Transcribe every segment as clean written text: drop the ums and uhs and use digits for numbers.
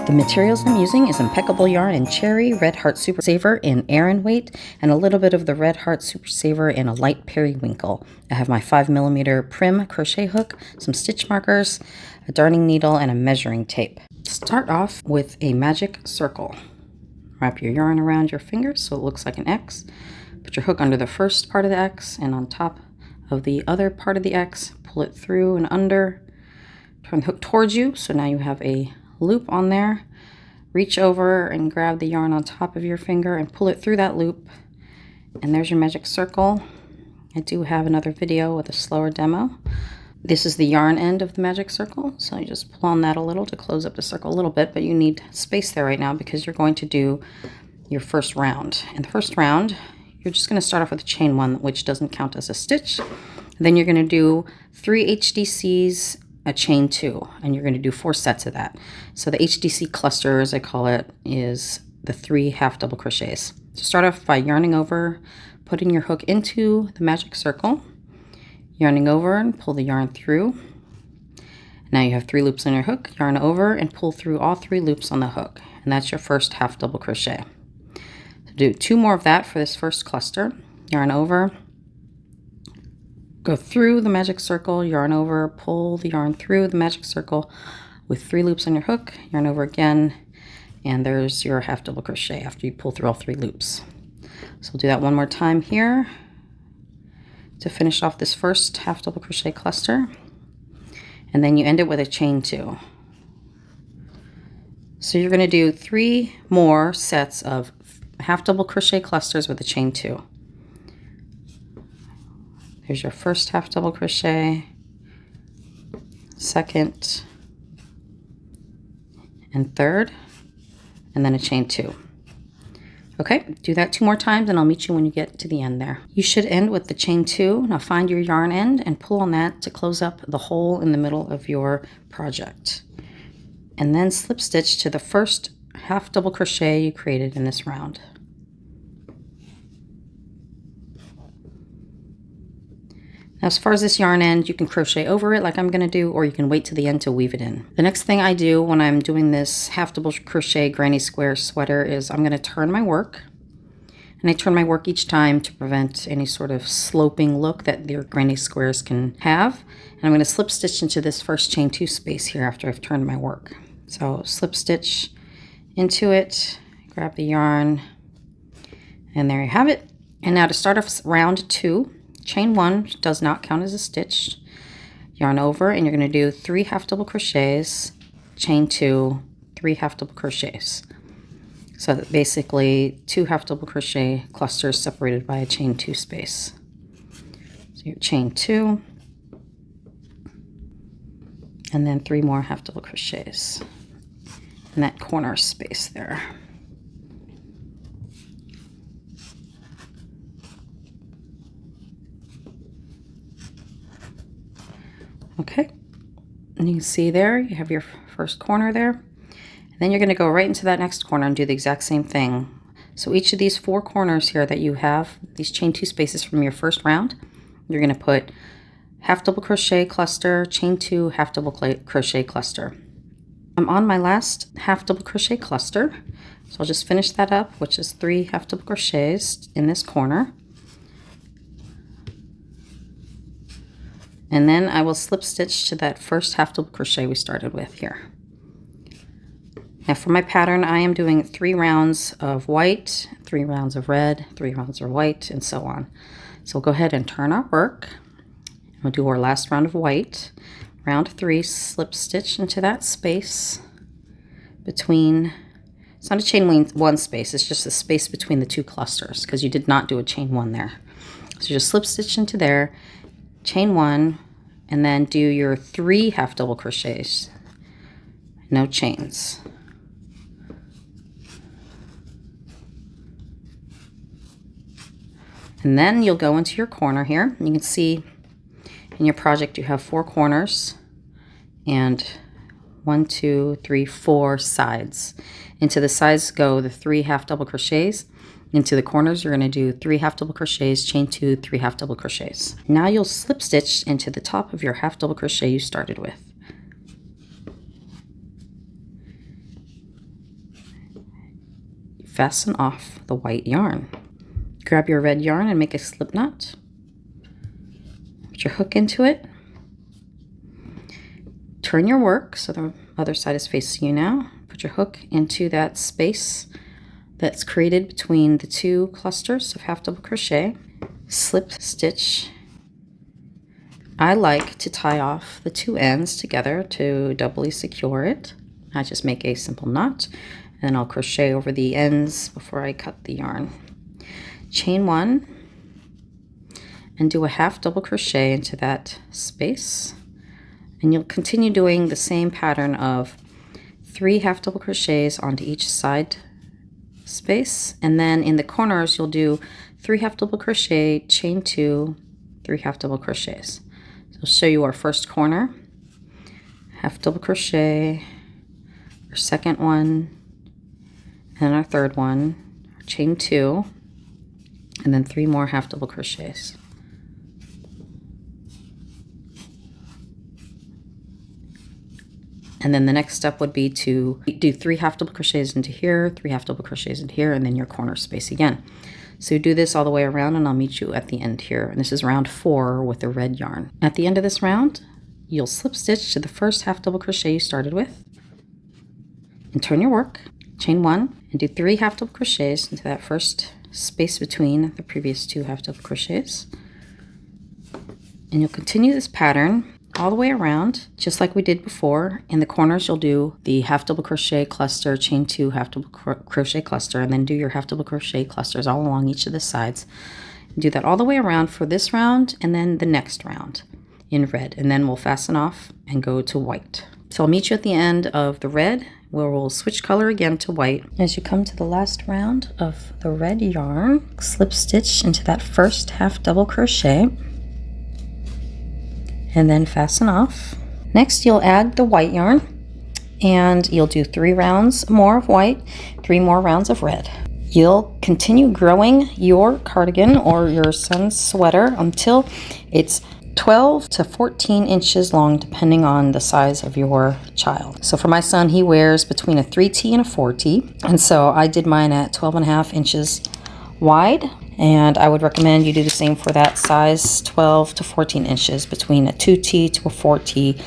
The materials I'm using is impeccable yarn in Cherry, Red Heart Super Saver in Aran weight, and a little bit of the Red Heart Super Saver in a light periwinkle. I have my 5mm Prim crochet hook, some stitch markers, a darning needle, and a measuring tape. Start off with a magic circle. Wrap your yarn around your fingers so it looks like an X. Put your hook under the first part of the X and on top of the other part of the X. Pull it through and under. Turn the hook towards you, so now you have a loop on there. Reach over and grab the yarn on top of your finger and pull it through that loop. And there's your magic circle. I do have another video with a slower demo. This is the yarn end of the magic circle, so you just pull on that a little to close up the circle a little bit, but you need space there right now because you're going to do your first round. In the first round, you're just going to start off with a chain 1, which doesn't count as a stitch. Then you're going to do 3 HDCs, a chain 2, and you're going to do 4 sets of that. So the HDC cluster, as I call it, is the 3 half double crochets. So start off by yarning over, putting your hook into the magic circle, yarning over and pull the yarn through. Now you have 3 loops on your hook, yarn over and pull through all 3 loops on the hook, and that's your first half double crochet. So do 2 more of that for this first cluster. Yarn over, go through the magic circle, yarn over, pull the yarn through the magic circle with 3 loops on your hook, yarn over again, and there's your half double crochet after you pull through all 3 loops. So we'll do that one more time here to finish off this first half double crochet cluster, and then you end it with a chain 2. So you're going to do 3 more sets of half double crochet clusters with a chain 2. There's your first half double crochet, second, and third, and then a chain 2. Okay, do that 2 more times and I'll meet you when you get to the end there. You should end with the chain 2. Now find your yarn end and pull on that to close up the hole in the middle of your project. And then slip stitch to the first half double crochet you created in this round. Now, as far as this yarn end, you can crochet over it like I'm going to do, or you can wait to the end to weave it in. The next thing I do when I'm doing this half double crochet granny square sweater is I'm going to turn my work. And I turn my work each time to prevent any sort of sloping look that your granny squares can have. And I'm going to slip stitch into this first chain 2 space here after I've turned my work. So slip stitch into it, grab the yarn, and there you have it. And now to start off round 2, chain 1 does not count as a stitch. Yarn over and you're going to do 3 half double crochets, chain 2, 3 half double crochets. So that basically 2 half double crochet clusters separated by a chain 2 space. So your chain 2 and then 3 more half double crochets in that corner space there. Okay, and you can see there, you have your first corner there. And then you're going to go right into that next corner and do the exact same thing. So each of these 4 corners here that you have, these chain 2 spaces from your first round, you're going to put half double crochet cluster, chain 2, half double crochet cluster. I'm on my last half double crochet cluster, so I'll just finish that up, which is 3 half double crochets in this corner. And then I will slip stitch to that first half double crochet we started with here. Now for my pattern, I am doing 3 rounds of white, 3 rounds of red, 3 rounds of white, and so on. So we'll go ahead and turn our work. We'll do our last round of white. Round 3, slip stitch into that space between, it's not a chain 1 space, it's just the space between the 2 clusters because you did not do a chain 1 there. So just slip stitch into there, chain 1, and then do your 3 half double crochets, no chains. And then you'll go into your corner here. You can see in your project you have 4 corners and 1, 2, 3, 4 sides. Into the sides go the 3 half double crochets. Into the corners, you're going to do 3 half double crochets, chain 2, 3 half double crochets. Now you'll slip stitch into the top of your half double crochet you started with. fasten off the white yarn. Grab your red yarn and make a slip knot. Put your hook into it. Turn your work so the other side is facing you now. Put your hook into that space that's created between the two clusters of half double crochet. Slip stitch. I like to tie off the two ends together to doubly secure it. I just make a simple knot, and then I'll crochet over the ends before I cut the yarn. Chain one and do a half double crochet into that space, and you'll continue doing the same pattern of 3 half double crochets onto each side space, and then in the corners you'll do 3 half double crochet, chain 2, 3 half double crochets. So I'll show you our first corner, half double crochet, our second one, and our third one, chain 2, and then 3 more half double crochets. And then the next step would be to do 3 half double crochets into here, 3 half double crochets into here, and then your corner space again. So do this all the way around, and I'll meet you at the end here. And this is round 4 with the red yarn. At the end of this round, you'll slip stitch to the first half double crochet you started with, and turn your work, chain 1, and do 3 half double crochets into that first space between the previous 2 half double crochets. And you'll continue this pattern all the way around, just like we did before. In the corners, you'll do the half double crochet cluster, chain 2, half double crochet cluster, and then do your half double crochet clusters all along each of the sides. Do that all the way around for this round and then the next round in red, and then we'll fasten off and go to white. So I'll meet you at the end of the red, where we'll switch color again to white. As you come to the last round of the red yarn, slip stitch into that first half double crochet, and then fasten off. Next, you'll add the white yarn, and you'll do 3 rounds more of white, 3 more rounds of red. You'll continue growing your cardigan or your son's sweater until it's 12 to 14 inches long, depending on the size of your child. So for my son, he wears between a 3T and a 4T, and so I did mine at 12.5 inches wide. And I would recommend you do the same for that size, 12 to 14 inches between a 2T to a 4T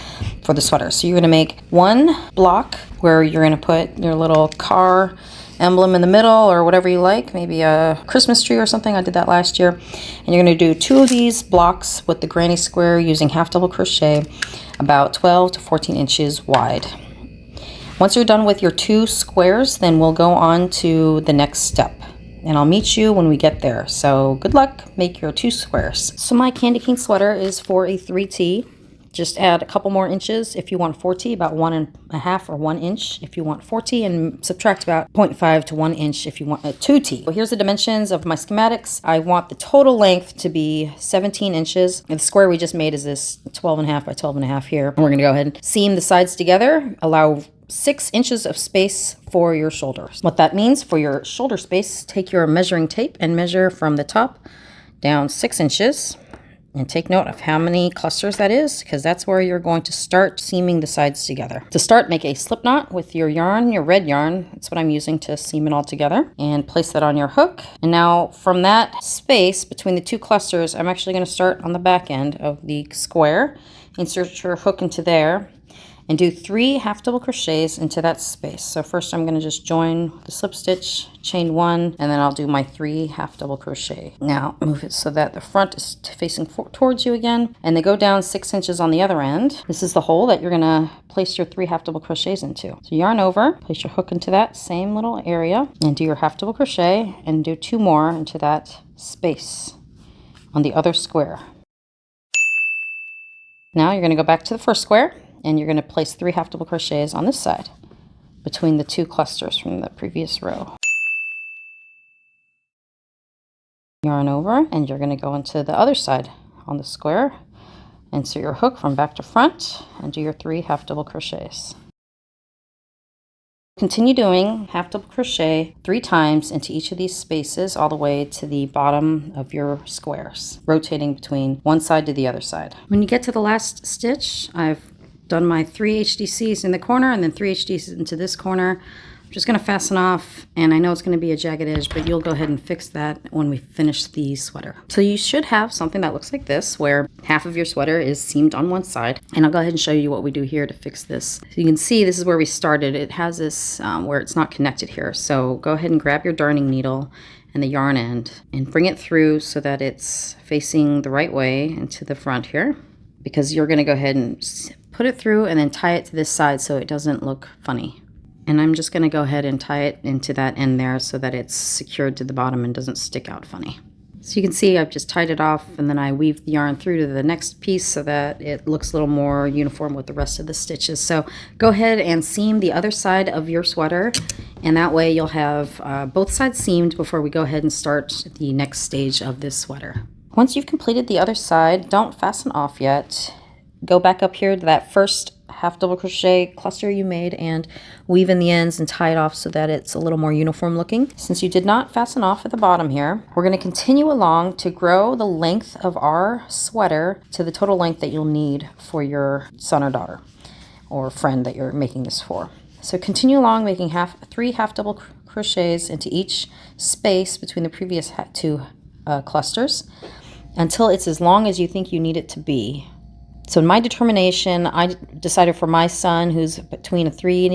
for the sweater. So you're going to make 1 block where you're going to put your little car emblem in the middle, or whatever you like, maybe a Christmas tree or something. I did that last year. And you're going to do 2 of these blocks with the granny square using half double crochet, about 12 to 14 inches wide. Once you're done with your 2 squares, then we'll go on to the next step. And I'll meet you when we get there. So good luck, make your 2 squares. So my candy cane sweater is for a 3T. Just add a couple more inches if you want 4T, about 1.5 or 1 inch if you want 4T, and subtract about 0.5 to 1 inch if you want a 2T. Well, here's the dimensions of my schematics. I want the total length to be 17 inches. And the square we just made is this 12.5 by 12.5 here. And we're gonna go ahead and seam the sides together, allow 6 inches of space for your shoulders. What that means for your shoulder space, take your measuring tape and measure from the top down 6 inches, and take note of how many clusters that is, because that's where you're going to start seaming the sides together. To start, make a slip knot with your yarn, your red yarn. That's what I'm using to seam it all together, and place that on your hook. And now from that space between the 2 clusters, I'm actually going to start on the back end of the square, insert your hook into there, and do 3 half double crochets into that space. So first I'm going to just join the slip stitch, chain 1, and then I'll do my 3 half double crochet. Now move it so that the front is facing towards you again, and they go down 6 inches on the other end. This is the hole that you're going to place your 3 half double crochets into. So yarn over, place your hook into that same little area, and do your half double crochet, and do 2 more into that space on the other square. Now you're going to go back to the first square, and you're going to place 3 half double crochets on this side between the 2 clusters from the previous row. Yarn over, and you're going to go into the other side on the square, insert your hook from back to front, and do your 3 half double crochets. Continue doing half double crochet 3 times into each of these spaces all the way to the bottom of your squares, rotating between one side to the other side. When you get to the last stitch, I've done my 3 HDCs in the corner and then 3 HDCs into this corner. I'm just going to fasten off, and I know it's going to be a jagged edge, but you'll go ahead and fix that when we finish the sweater. So you should have something that looks like this, where half of your sweater is seamed on one side. And I'll go ahead and show you what we do here to fix this. So you can see this is where we started. It has this where it's not connected here. So go ahead and grab your darning needle and the yarn end and bring it through so that it's facing the right way into the front here, because you're going to go ahead and put it through and then tie it to this side so it doesn't look funny. And I'm just going to go ahead and tie it into that end there so that it's secured to the bottom and doesn't stick out funny. So you can see I've just tied it off, and then I weave the yarn through to the next piece so that it looks a little more uniform with the rest of the stitches. So go ahead and seam the other side of your sweater, and that way you'll have both sides seamed before we go ahead and start the next stage of this sweater. Once you've completed the other side, don't fasten off yet. Go back up here to that first half double crochet cluster you made and weave in the ends and tie it off so that it's a little more uniform looking. Since you did not fasten off at the bottom here, we're going to continue along to grow the length of our sweater to the total length that you'll need for your son or daughter or friend that you're making this for. So continue along, making three half double crochets into each space between the previous two clusters until it's as long as you think you need it to be. So in my determination, I decided for my son, who's between a 3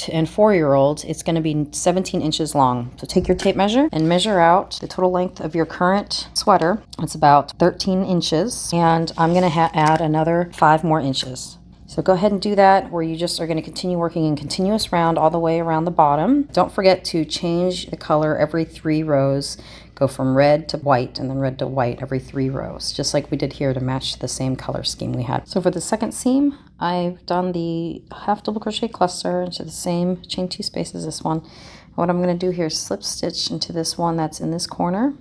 and 4-year-old, it's going to be 17 inches long. So take your tape measure and measure out the total length of your current sweater. It's about 13 inches, and I'm going to add another 5 more inches. So go ahead and do that, where you just are going to continue working in continuous round all the way around the bottom. Don't forget to change the color every 3 rows. Go from red to white and then red to white every 3 rows, just like we did here to match the same color scheme we had. So for the second seam, I've done the half double crochet cluster into the same chain 2 space as this one. And what I'm going to do here is slip stitch into this one that's in this corner.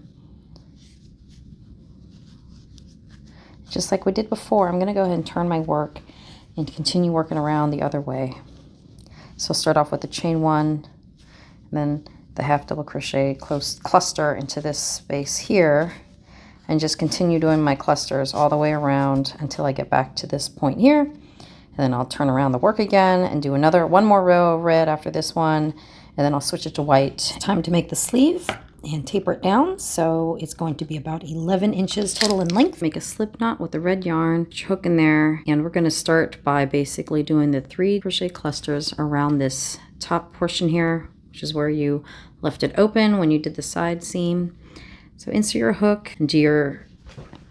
Just like we did before, I'm going to go ahead and turn my work and continue working around the other way. So start off with the chain 1, and then the half double crochet cluster into this space here, and just continue doing my clusters all the way around until I get back to this point here. And then I'll turn around the work again and do one more row of red after this one, and then I'll switch it to white. Time to make the sleeve and taper it down. So it's going to be about 11 inches total in length. Make a slip knot with the red yarn, hook in there, and we're going to start by basically doing the 3 crochet clusters around this top portion here, which is where you left it open when you did the side seam. So insert your hook and do your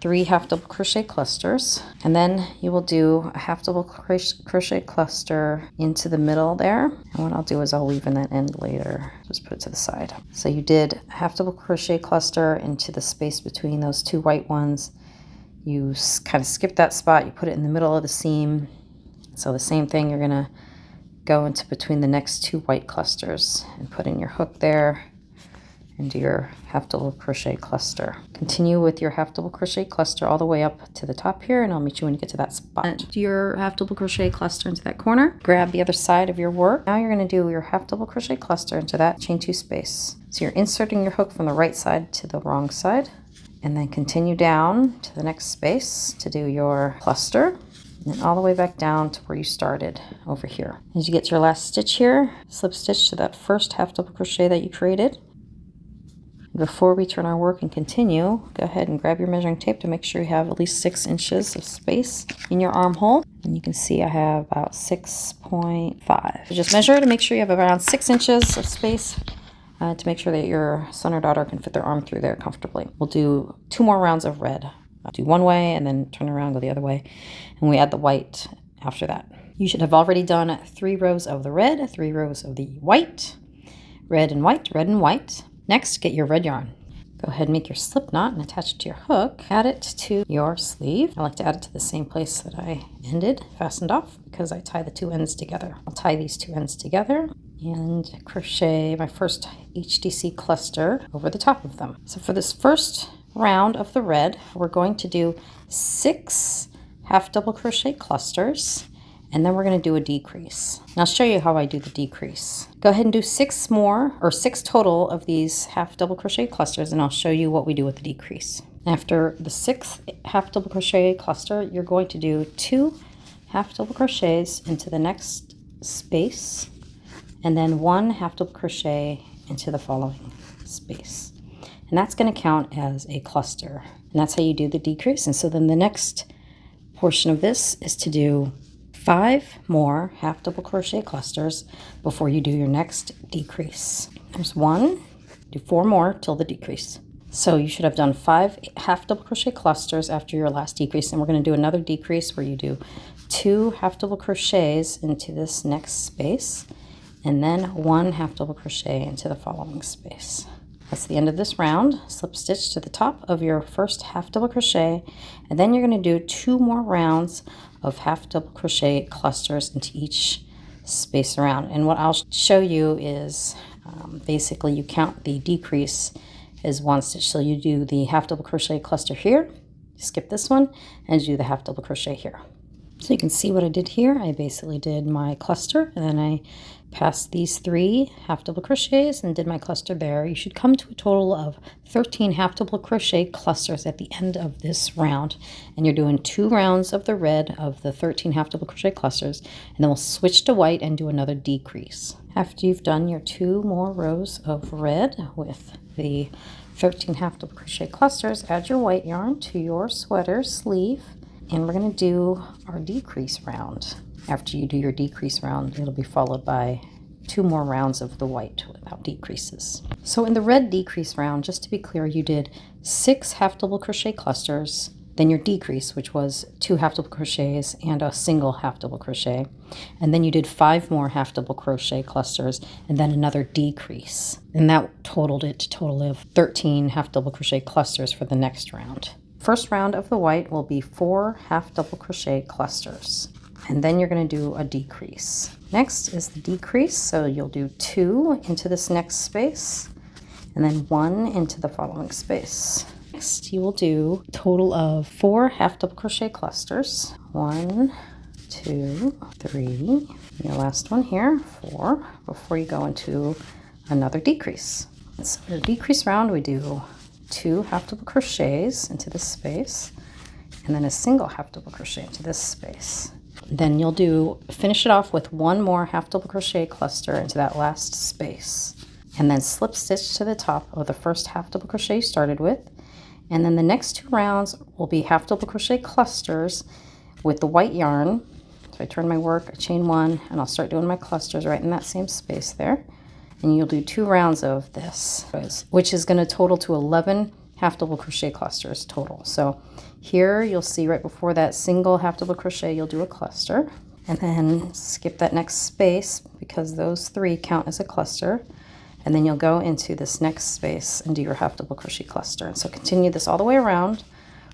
3 half double crochet clusters, and then you will do a half double crochet cluster into the middle there. And what I'll do is I'll weave in that end later. Just put it to the side. So you did a half double crochet cluster into the space between those 2 white ones. You kind of skip that spot, you put it in the middle of the seam. So the same thing, you're gonna go into between the next 2 white clusters and put in your hook there and do your half double crochet cluster. Continue with your half double crochet cluster all the way up to the top here, and I'll meet you when you get to that spot. Do your half double crochet cluster into that corner. Grab the other side of your work. Now you're going to do your half double crochet cluster into that chain 2 space. So you're inserting your hook from the right side to the wrong side, and then continue down to the next space to do your cluster. And all the way back down to where you started over here. As you get to your last stitch here, slip stitch to that first half double crochet that you created. Before we turn our work and continue, go ahead and grab your measuring tape to make sure you have at least 6 inches of space in your armhole. And you can see I have about 6.5. So just measure to make sure you have around 6 inches of space to make sure that your son or daughter can fit their arm through there comfortably. We'll do 2 more rounds of red. I'll do one way and then turn around, go the other way, and we add the white after that. You should have already done 3 rows of the red, 3 rows of the white, red and white, red and white. Next, get your red yarn. Go ahead and make your slip knot and attach it to your hook. Add it to your sleeve. I like to add it to the same place that I fastened off, because I tie the 2 ends together. I'll tie these 2 ends together and crochet my first HDC cluster over the top of them. So for this first round of the red, we're going to do 6 half double crochet clusters, and then we're going to do a decrease. And I'll show you how I do the decrease. Go ahead and do 6 more, or 6 total of these half double crochet clusters, and I'll show you what we do with the decrease. After the 6th half double crochet cluster, you're going to do 2 half double crochets into the next space, and then 1 half double crochet into the following space. And that's going to count as a cluster. And that's how you do the decrease. And so then the next portion of this is to do 5 more half double crochet clusters before you do your next decrease. There's 1, do 4 more till the decrease. So you should have done 5 half double crochet clusters after your last decrease, and we're going to do another decrease where you do 2 half double crochets into this next space, and then 1 half double crochet into the following space. That's the end of this round. Slip stitch to the top of your first half double crochet, and then you're going to do 2 more rounds of half double crochet clusters into each space around. And what I'll show you is basically you count the decrease as 1 stitch. So you do the half double crochet cluster here, skip this one, and do the half double crochet here. So you can see what I did here. I basically did my cluster, and then I passed these 3 half double crochets and did my cluster there. You should come to a total of 13 half double crochet clusters at the end of this round, and you're doing 2 rounds of the red of the 13 half double crochet clusters, and then we'll switch to white and do another decrease. After you've done your 2 more rows of red with the 13 half double crochet clusters, add your white yarn to your sweater sleeve, and we're going to do our decrease round. After you do your decrease round, it'll be followed by 2 more rounds of the white without decreases. So in the red decrease round, just to be clear, you did 6 half double crochet clusters, then your decrease, which was 2 half double crochets and a single half double crochet, and then you did 5 more half double crochet clusters and then another decrease, and that totaled it to a total of 13 half double crochet clusters for the next round. First round of the white will be 4 half double crochet clusters, and then you're going to do a decrease. Next is the decrease, so you'll do 2 into this next space and then 1 into the following space. Next you will do a total of 4 half double crochet clusters. 1, 2, 3, your last one here, 4, before you go into another decrease. So in the decrease round we do 2 half double crochets into this space and then a single half double crochet into this space. Then you'll finish it off with 1 more half double crochet cluster into that last space, and then slip stitch to the top of the first half double crochet you started with, and then the next 2 rounds will be half double crochet clusters with the white yarn. So I turn my work, I chain 1, and I'll start doing my clusters right in that same space there, and you'll do 2 rounds of this, which is going to total to 11 half double crochet clusters total. So here you'll see right before that single half double crochet you'll do a cluster, and then skip that next space because those 3 count as a cluster, and then you'll go into this next space and do your half double crochet cluster. And so continue this all the way around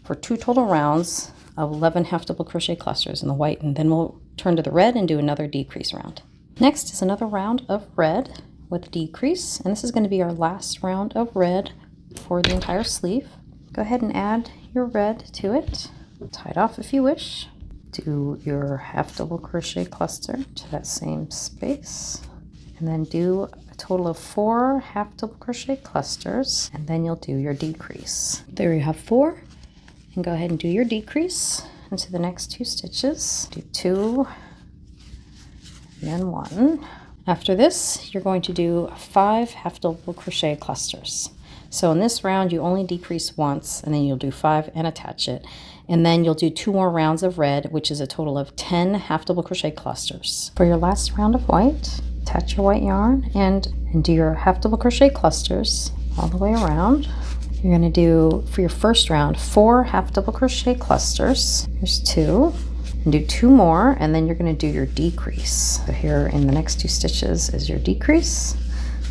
for 2 total rounds of 11 half double crochet clusters in the white, and then we'll turn to the red and do another decrease round. Next is another round of red with decrease, and this is going to be our last round of red for the entire sleeve. Go ahead and add your red to it, tie it off if you wish, do your half double crochet cluster to that same space, and then do a total of 4 half double crochet clusters, and then you'll do your decrease. There you have 4, and go ahead and do your decrease into the next 2 stitches. Do 2 and then 1. After this, you're going to do 5 half double crochet clusters. So in this round, you only decrease once, and then you'll do 5 and attach it. And then you'll do 2 more rounds of red, which is a total of 10 half double crochet clusters. For your last round of white, attach your white yarn and do your half double crochet clusters all the way around. You're going to do, for your first round, 4 half double crochet clusters. Here's 2. And do 2 more, and then you're going to do your decrease. So here in the next 2 stitches is your decrease.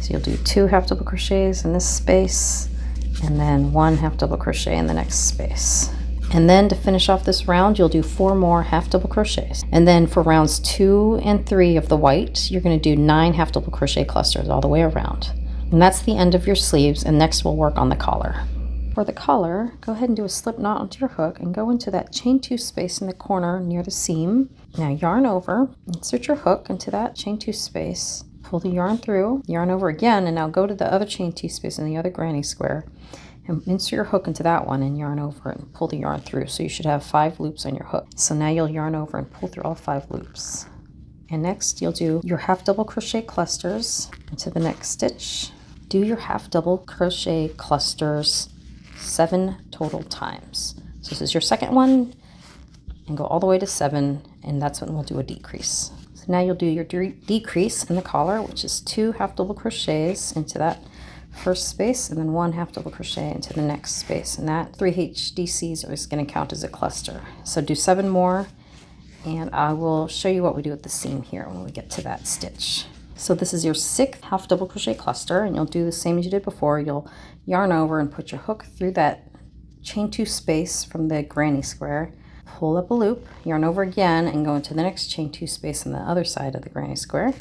So you'll do 2 half double crochets in this space, and then 1 half double crochet in the next space. And then to finish off this round, you'll do 4 more half double crochets. And then for rounds 2 and 3 of the white, you're going to do 9 half double crochet clusters all the way around. And that's the end of your sleeves, and next we'll work on the collar. For the collar, go ahead and do a slip knot onto your hook and go into that chain 2 space in the corner near the seam. Now yarn over, insert your hook into that chain 2 space, pull the yarn through, yarn over again, and now go to the other chain 2 space in the other granny square and insert your hook into that one and yarn over and pull the yarn through. So you should have 5 loops on your hook. So now you'll yarn over and pull through all 5 loops And next you'll do your half double crochet clusters into the next stitch. Do your half double crochet clusters 7 total times. So this is your second one, and go all the way to 7, and that's when we'll do a decrease. So now you'll do your decrease in the collar, which is 2 half double crochets into that first space, and then 1 half double crochet into the next space, and that 3 HDCs is going to count as a cluster. So do 7 more, and I will show you what we do at the seam here when we get to that stitch. So this is your 6th half double crochet cluster, and you'll do the same as you did before. You'll yarn over and put your hook through that chain 2 space from the granny square, pull up a loop, yarn over again, and go into the next chain 2 space on the other side of the granny square,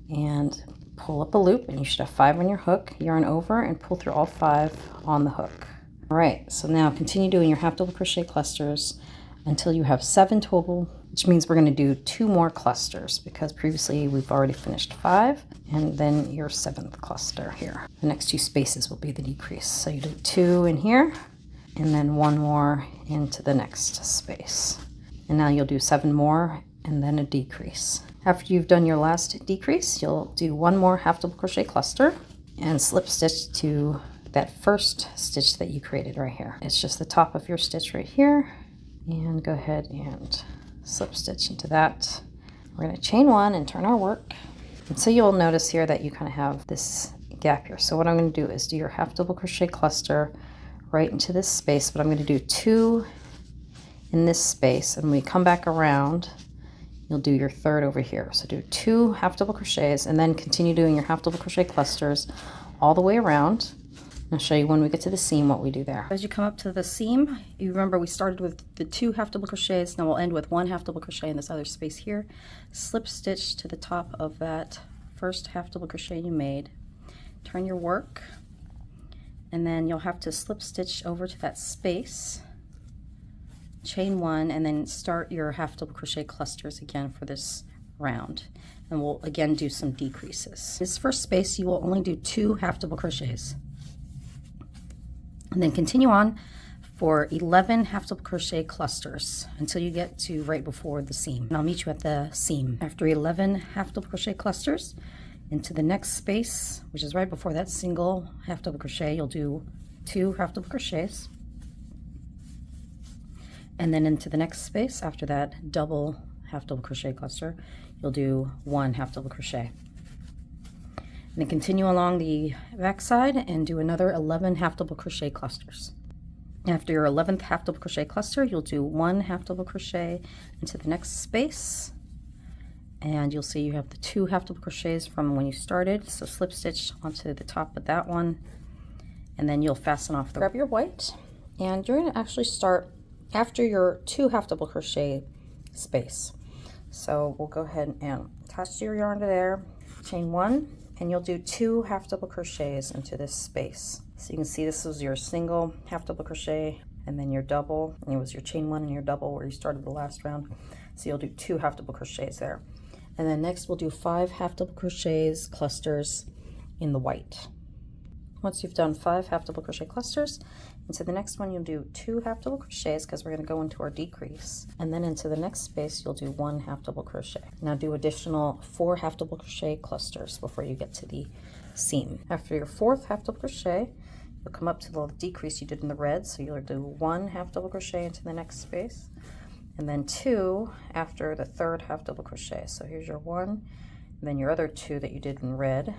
and pull up a loop, and you should have 5 on your hook, yarn over and pull through all 5 on the hook. All right, so now continue doing your half double crochet clusters until you have 7 total, which means we're going to do 2 more clusters because previously we've already finished 5, and then your 7th cluster here. The next 2 spaces will be the decrease. So you do 2 in here, and then 1 more into the next space. And now you'll do 7 more and then a decrease. After you've done your last decrease, you'll do 1 more half double crochet cluster and slip stitch to that first stitch that you created right here. It's just the top of your stitch right here, and go ahead and slip stitch into that. We're going to chain 1 and turn our work. And so you'll notice here that you kind of have this gap here. So what I'm going to do is do your half double crochet cluster right into this space, but I'm going to do 2 in this space, and when we come back around, you'll do your 3rd over here. So do 2 half double crochets and then continue doing your half double crochet clusters all the way around. I'll show you when we get to the seam what we do there. As you come up to the seam, you remember we started with the 2 half double crochets. Now we'll end with 1 half double crochet in this other space here. Slip stitch to the top of that first half double crochet you made. Turn your work, and then you'll have to slip stitch over to that space, chain 1, and then start your half double crochet clusters again for this round. And we'll again do some decreases. This first space you will only do 2 half double crochets, and then continue on for 11 half double crochet clusters until you get to right before the seam. And I'll meet you at the seam. After 11 half double crochet clusters into the next space, which is right before that single half double crochet, you'll do 2 half double crochets. And then into the next space after that double half double crochet cluster, you'll do 1 half double crochet. And then continue along the back side and do another 11 half double crochet clusters. After your 11th half double crochet cluster, you'll do 1 half double crochet into the next space, and you'll see you have the 2 half double crochets from when you started. So slip stitch onto the top of that one, and then you'll fasten off the. Grab your white, and you're going to actually start after your 2 half double crochet space. So we'll go ahead and attach your yarn to there, chain 1, and you'll do 2 half double crochets into this space. So you can see this was your single half double crochet, and then your double, and it was your chain 1 and your double where you started the last round. So you'll do 2 half double crochets there. And then next we'll do 5 half double crochets clusters in the white. Once you've done 5 half double crochet clusters, into the next one you'll do 2 half double crochets because we're going to go into our decrease, and then into the next space you'll do 1 half double crochet. Now do additional 4 half double crochet clusters before you get to the seam. After your 4th half double crochet, you'll come up to the decrease you did in the red, so you'll do 1 half double crochet into the next space, and then 2 after the 3rd half double crochet. So here's your 1, and then your other 2 that you did in red.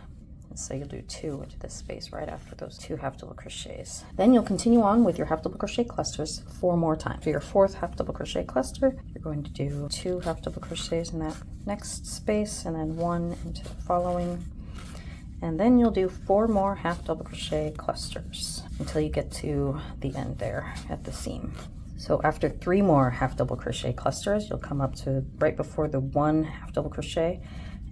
So you'll do 2 into this space right after those 2 half double crochets. Then you'll continue on with your half double crochet clusters 4 more times. For your 4th half double crochet cluster, you're going to do 2 half double crochets in that next space, and then 1 into the following. And then you'll do 4 more half double crochet clusters until you get to the end there at the seam. So after 3 more half double crochet clusters, you'll come up to right before the 1 half double crochet,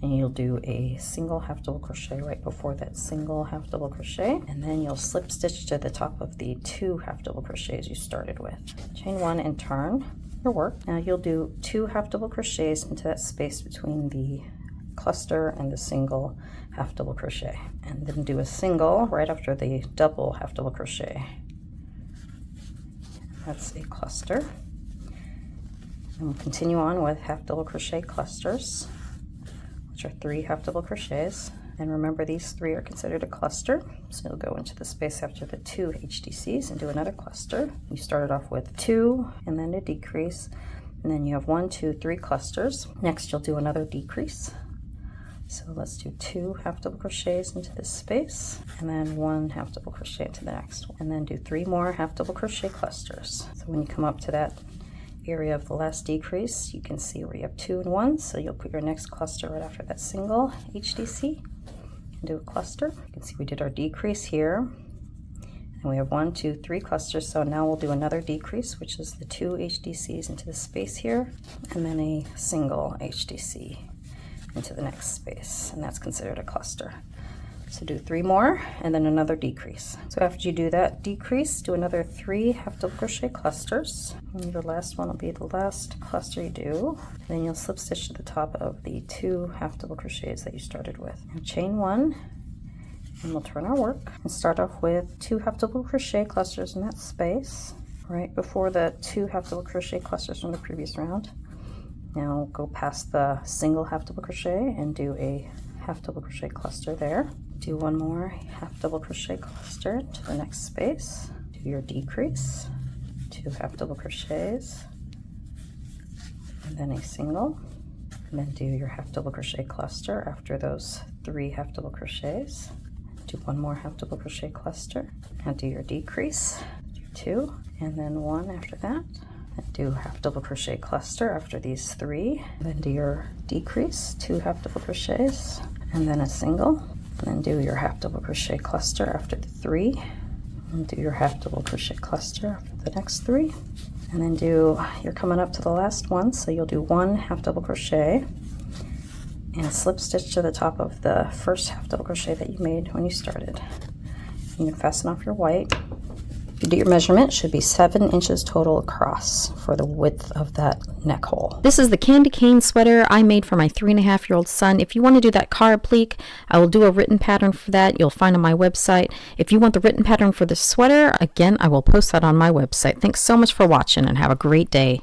and you'll do a single half double crochet right before that single half double crochet, and then you'll slip stitch to the top of the 2 half double crochets you started with. Chain 1 and turn your work. Now you'll do 2 half double crochets into that space between the cluster and the single half double crochet, and then do a single right after the double half double crochet. That's a cluster. And we'll continue on with half double crochet clusters. which are 3 half double crochets. And remember, these 3 are considered a cluster, so you'll go into the space after the 2 HDCs and do another cluster. You started off with 2 and then a decrease, and then you have 1, 2, 3 clusters. Next you'll do another decrease. So let's do 2 half double crochets into this space, and then 1 half double crochet into the next one, and then do 3 more half double crochet clusters. So when you come up to that area of the last decrease, you can see where you have 2 and 1, so you'll put your next cluster right after that single HDC and do a cluster. You can see we did our decrease here, and we have 1, 2, 3 clusters. So now we'll do another decrease, which is the 2 HDCs into the space here, and then a single HDC into the next space, and that's considered a cluster. So do 3 more and then another decrease. So after you do that decrease, do another 3 half double crochet clusters, and your last one will be the last cluster you do. And then you'll slip stitch to the top of the 2 half double crochets that you started with. Now chain 1, and we'll turn our work and start off with 2 half double crochet clusters in that space right before the 2 half double crochet clusters from the previous round. Now go past the single half double crochet and do a half double crochet cluster there. Do 1 more half double crochet cluster to the next space. Do your decrease, 2 half double crochets, and then a single, and then do your half double crochet cluster after those 3 half double crochets. Do 1 more half double crochet cluster, and do your decrease, do 2, and then 1 after that. And do half double crochet cluster after these 3, and then do your decrease, 2 half double crochets, and then a single, and then do your half double crochet cluster after the 3, and do your half double crochet cluster after the next 3, and then you're coming up to the last one, so you'll do 1 half double crochet and slip stitch to the top of the first half double crochet that you made when you started. You can fasten off your white. You do your measurement, should be 7 inches total across for the width of that neck hole. This is the candy cane sweater I made for my 3.5-year-old son. If you want to do that car applique, I will do a written pattern for that. You'll find on my website. If you want the written pattern for the sweater, again, I will post that on my website. Thanks so much for watching and have a great day.